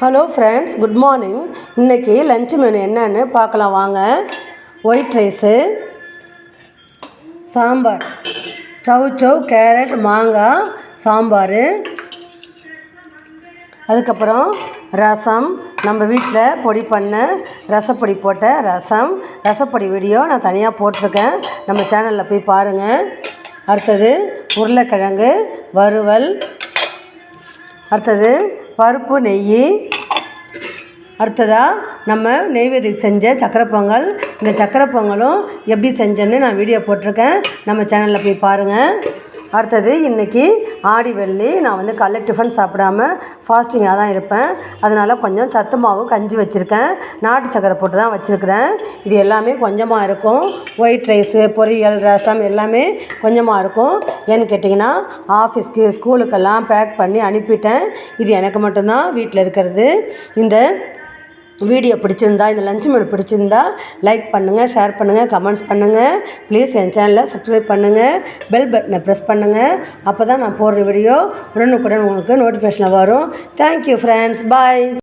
Hello friends, good morning. இன்றைக்கி lunch menu என்னன்னு பார்க்கலாம் வாங்க. ஒயிட் ரைஸு, சாம்பார், சவ் கேரட் மாங்காய் சாம்பார், அதுக்கப்புறம் ரசம். நம்ம வீட்டில் பொடி பண்ண ரசப்பொடி போட்ட ரசப்பொடி வீடியோ நான் தனியாக போட்டிருக்கேன், நம்ம சேனலில் போய் பாருங்கள். அடுத்தது உருளைக்கிழங்கு வறுவல், அடுத்தது பருப்பு நெய், அடுத்ததாக நம்ம நெய்வேத்தியம் செஞ்ச சக்கரை பொங்கல். இந்த சக்கரை பொங்கலும் எப்படி செஞ்சேன்னு நான் வீடியோ போட்டிருக்கேன், நம்ம சேனலில் போய் பாருங்கள். அடுத்தது இன்றைக்கி ஆடி வெள்ளி, நான் காலைல டிஃபன் சாப்பிடாம ஃபாஸ்டிங்காக தான் இருப்பேன். அதனால் கொஞ்சம் சத்து மாவு கஞ்சி வச்சுருக்கேன், நாட்டு சக்கரை போட்டு தான் வச்சுருக்கிறேன். இது எல்லாமே கொஞ்சமாக இருக்கும். ஒயிட் ரைஸு, பொரியல், ரசம் எல்லாமே கொஞ்சமாக இருக்கும். ஏன்னு கேட்டிங்கன்னா ஆஃபீஸ்க்கு ஸ்கூலுக்கெல்லாம் பேக் பண்ணி அனுப்பிட்டேன். இது எனக்கு மட்டும்தான் வீட்டில் இருக்கிறது. இந்த வீடியோ பிடிச்சிருந்தா, இந்த லஞ்ச் மெனு பிடிச்சிருந்தா லைக் பண்ணுங்கள், ஷேர் பண்ணுங்கள், கமெண்ட்ஸ் பண்ணுங்கள். ப்ளீஸ் என் சேனலை சப்ஸ்கிரைப் பண்ணுங்கள், பெல் பட்டனை ப்ரெஸ் பண்ணுங்கள். அப்போ தான் நான் போடுற வீடியோ உடனுக்குடன் உங்களுக்கு நோட்டிஃபிகேஷனில் வரும். தேங்க்யூ ஃப்ரெண்ட்ஸ், பாய்.